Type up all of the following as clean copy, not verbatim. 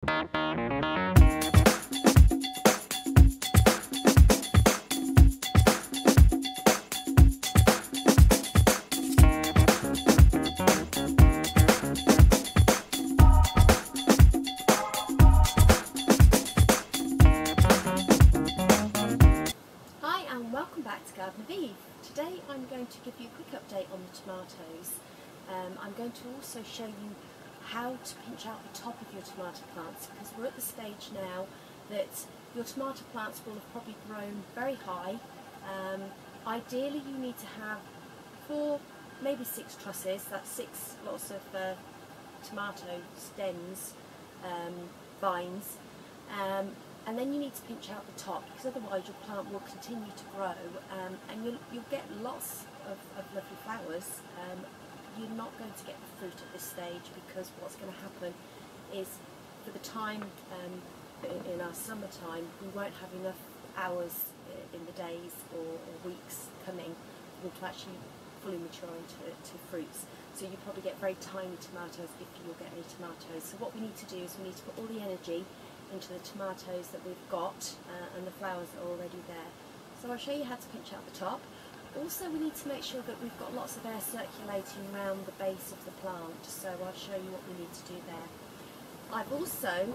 Welcome back to Garden of Eve. Today I'm going to give you a quick update on the tomatoes. I'm going to also show you how to pinch out the top of your tomato plants, because we're at the stage now that your tomato plants will have probably grown very high. Ideally you need to have 4, maybe 6 trusses, that's 6 lots of tomato stems, vines. And then you need to pinch out the top, because otherwise your plant will continue to grow, and you'll get lots of lovely flowers. You're not going to get the fruit at this stage, because what's going to happen is, for the time in our summertime, we won't have enough hours in the days or weeks coming for them to actually fully mature into fruits. So you probably get very tiny tomatoes if you'll get any tomatoes. So what we need to do is we need to put all the energy into the tomatoes that we've got and the flowers that are already there. So I'll show you how to pinch out the top. Also, we need to make sure that we've got lots of air circulating around the base of the plant, so I'll show you what we need to do there. I've also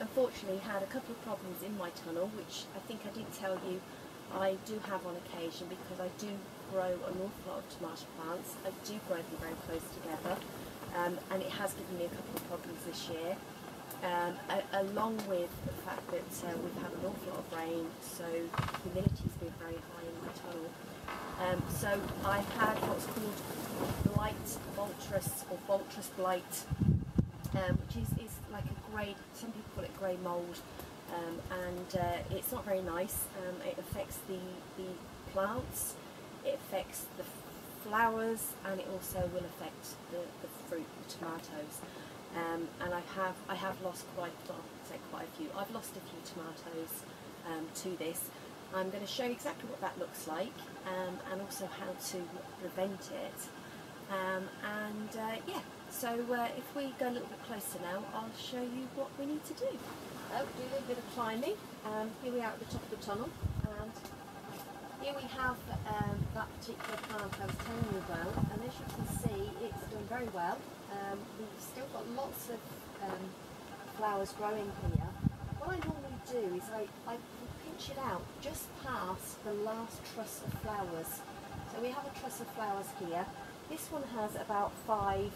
unfortunately had a couple of problems in my tunnel, which I think I didn't tell you I do have on occasion, because I do grow an awful lot of tomato plants. I do grow them very close together, and it has given me a couple of problems this year. Along with the fact that we've had an awful lot of rain, so humidity's been very high in my tunnel. So I've had what's called blight, Botrytis or Botrytis blight, which is like a grey, some people call it grey mould, and it's not very nice. It affects the plants, it affects the flowers, and it also will affect the fruit, the tomatoes. And I have lost quite a few. I've lost a few tomatoes to this. I'm going to show you exactly what that looks like, and also how to prevent it. Yeah, so if we go a little bit closer now, I'll show you what we need to do. Do a little bit of climbing. Here we are at the top of the tunnel, and here we have that particular plant I was telling you about, and as you can see, it's done very well. We've still got lots of flowers growing here. What I normally do is I pinch it out just past the last truss of flowers. So we have a truss of flowers here. This one has about 5,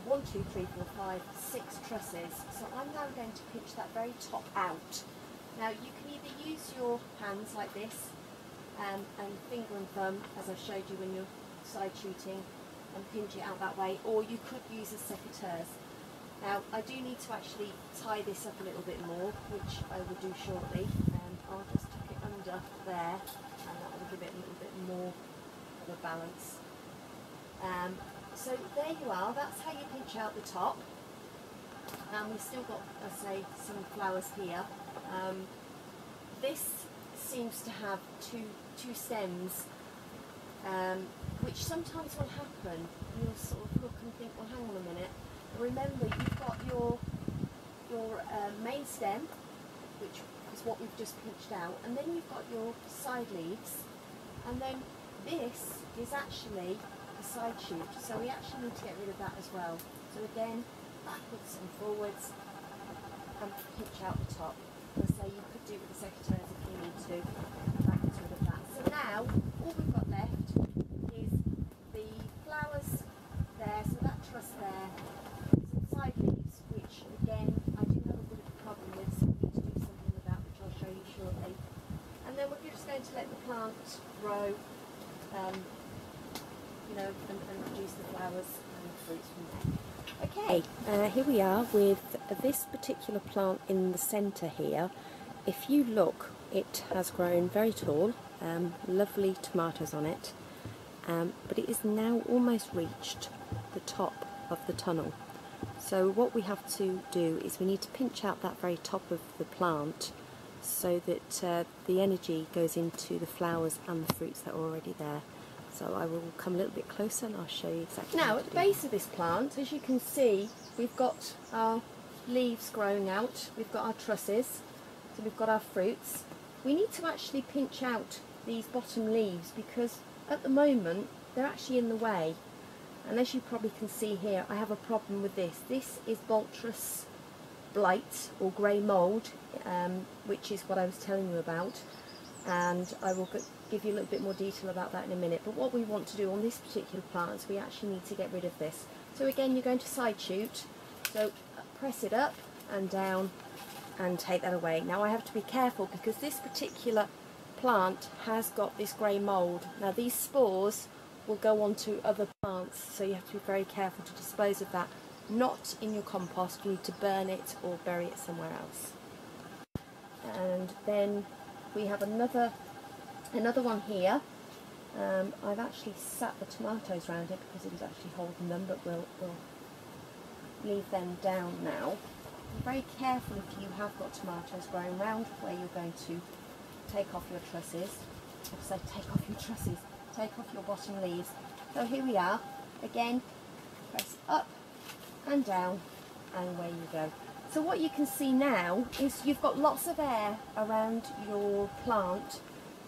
1, 2, 3, 4, 5, 6 trusses. So I'm now going to pinch that very top out. Now you can either use your hands like this, and finger and thumb, as I showed you when you're side shooting, and pinch it out that way, or you could use a secateurs. Now I do need to actually tie this up a little bit more, which I will do shortly, and I'll just tuck it under there, and that will give it a little bit more of a balance. So there you are, that's how you pinch out the top. And we've still got, I say, some flowers here. This seems to have two stems, which sometimes will happen. You'll sort of look and think, well, hang on a minute. Remember, you've got your main stem, which is what we've just pinched out, and then you've got your side leaves, and then this is actually the side shoot. So we actually need to get rid of that as well. So again, backwards and forwards, and pinch out the top. As I say, you could do it with the secateurs if you need to. That gets rid of that. So now, all we've got left is the flowers there, so that truss there, some side leaves, which again, I do have a bit of a problem with, so we need to do something about, which I'll show you shortly. And then we're just going to let the plant grow, you know, and produce the flowers and the fruits from there. Okay, here we are with this particular plant in the centre here. If you look, it has grown very tall, lovely tomatoes on it, but it is now almost reached the top of the tunnel. So what we have to do is we need to pinch out that very top of the plant so that the energy goes into the flowers and the fruits that are already there. So I will come a little bit closer and I'll show you exactly. Now at the base of this plant, as you can see, we've got our leaves growing out, we've got our trusses, so we've got our fruits. We need to actually pinch out these bottom leaves because at the moment they're actually in the way. And as you probably can see here, I have a problem with this. This is Botrytis blight or grey mould, which is what I was telling you about. And I will give you a little bit more detail about that in a minute. But what we want to do on this particular plant is we actually need to get rid of this. So again, you're going to side shoot. So press it up and down and take that away. Now I have to be careful because this particular plant has got this grey mould. Now these spores will go on to other plants, so you have to be very careful to dispose of that. Not in your compost, you need to burn it or bury it somewhere else. And then we have another one here. I've actually sat the tomatoes around it because it was actually holding them, but we'll leave them down now. Be very careful if you have got tomatoes growing round where you're going to take off your trusses. I say take off your trusses, take off your bottom leaves. So here we are. Again, press up and down and away you go. So what you can see now is you've got lots of air around your plant,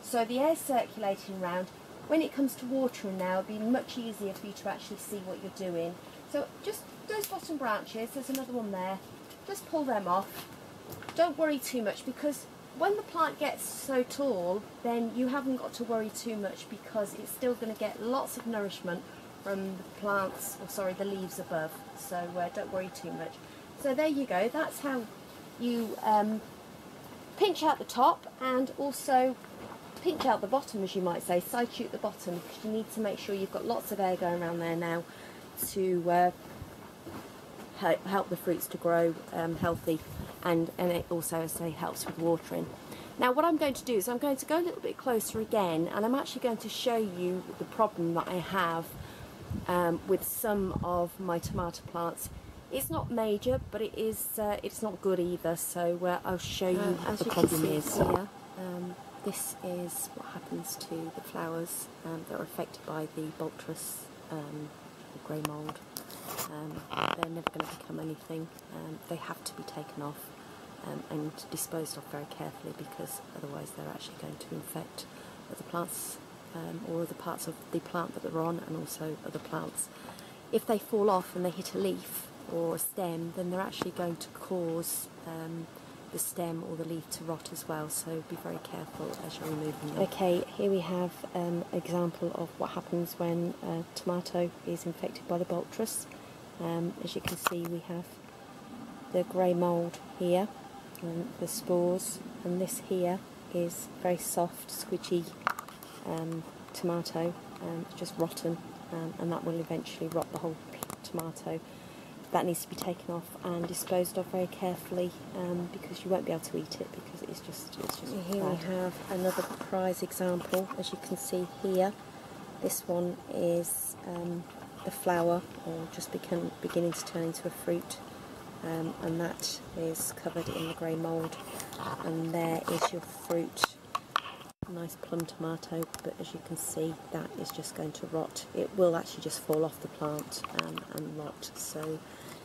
so the air's circulating around. When it comes to watering now, it'll be much easier for you to actually see what you're doing. So just those bottom branches, there's another one there, just pull them off. Don't worry too much because when the plant gets so tall, then you haven't got to worry too much because it's still going to get lots of nourishment from the plants, or sorry, the leaves above. So don't worry too much. So there you go, that's how you pinch out the top and also pinch out the bottom, as you might say, side shoot the bottom, because you need to make sure you've got lots of air going around there now to help the fruits to grow healthy, and it also, as I say, helps with watering. Now what I'm going to do is I'm going to go a little bit closer again, and I'm actually going to show you the problem that I have with some of my tomato plants. It's not major, but it is. It's not good either. So I'll show you what the problem is. Here, this is what happens to the flowers that are affected by the Botrytis grey mould. They're never going to become anything. They have to be taken off and disposed of very carefully, because otherwise they're actually going to infect other plants or other parts of the plant that they're on, and also other plants. If they fall off and they hit a leaf or a stem, then they're actually going to cause the stem or the leaf to rot as well, so be very careful as you're removing them. Okay, here we have an example of what happens when a tomato is infected by the Botrytis. As you can see, we have the grey mould here, and the spores, and this here is very soft, squidgy tomato, just rotten, and that will eventually rot the whole tomato. That needs to be taken off and disposed of very carefully, because you won't be able to eat it because it's just here bad. We have another prize example. As you can see here, this one is the flower, or just beginning to turn into a fruit, and that is covered in the grey mould, and there is your fruit. Nice plum tomato, but as you can see, that is just going to rot. It will actually just fall off the plant and rot. So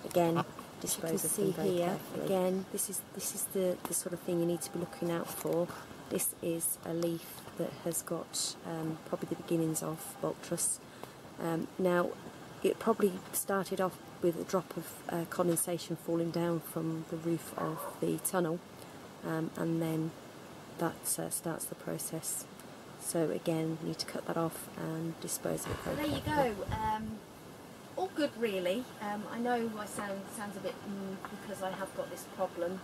again, dispose of them very carefully. Again, this is the sort of thing you need to be looking out for. This is a leaf that has got probably the beginnings of Botrytis. Now, it probably started off with a drop of condensation falling down from the roof of the tunnel, and then that starts the process. So again, you need to cut that off and dispose of it very carefully. There you go. All good, really. I know I sounds a bit because I have got this problem.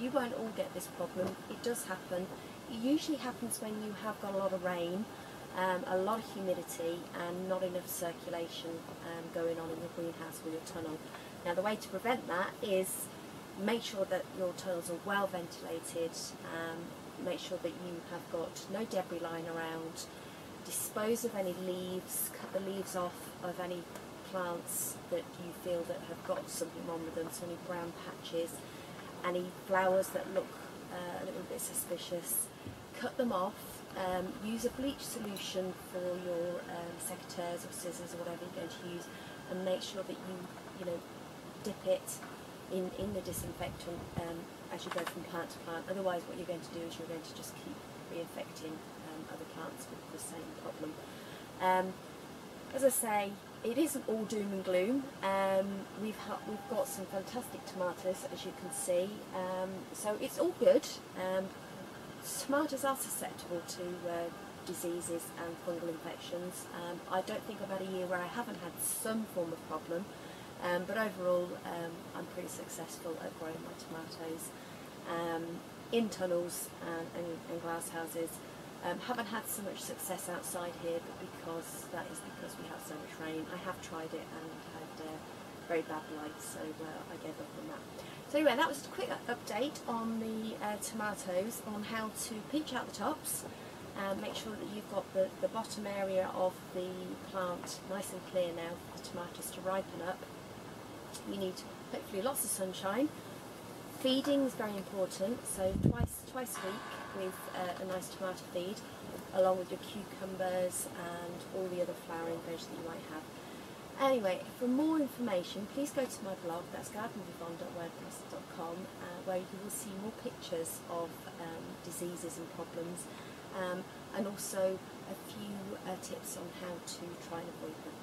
You won't all get this problem. It does happen. It usually happens when you have got a lot of rain, a lot of humidity, and not enough circulation going on in your greenhouse or your tunnel. Now, the way to prevent that is make sure that your tunnels are well ventilated. Make sure that you have got no debris lying around. Dispose of any leaves. Cut the leaves off of any plants that you feel that have got something wrong with them, so any brown patches, any flowers that look a little bit suspicious, cut them off. Use a bleach solution for your secateurs or scissors or whatever you're going to use, and make sure that you dip it in the disinfectant as you go from plant to plant. Otherwise what you're going to do is you're going to just keep reinfecting other plants with the same problem. As I say, it isn't all doom and gloom. We've got some fantastic tomatoes, as you can see, so it's all good. Tomatoes are susceptible to diseases and fungal infections. I don't think I've had a year where I haven't had some form of problem, but overall I'm pretty successful at growing my tomatoes in tunnels and glass houses. Haven't had so much success outside here, but that is because we have so much rain. I have tried it and had very bad light, so I gave up on that. So anyway, that was just a quick update on the tomatoes, on how to pinch out the tops and make sure that you've got the bottom area of the plant nice and clear now for the tomatoes to ripen up. You need hopefully lots of sunshine. Feeding is very important, so twice a week with a nice tomato feed, along with your cucumbers and all the other flowering veg that you might have. Anyway, for more information, please go to my blog, that's gardenwithYvonne.wordpress.com, where you will see more pictures of diseases and problems, and also a few tips on how to try and avoid them.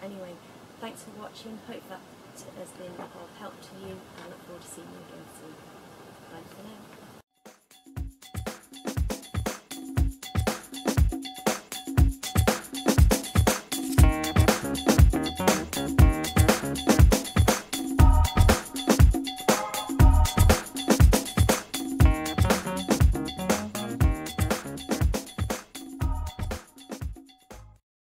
Anyway, thanks for watching. Hope that has been of help to you. I look forward to seeing you again soon. Bye for now.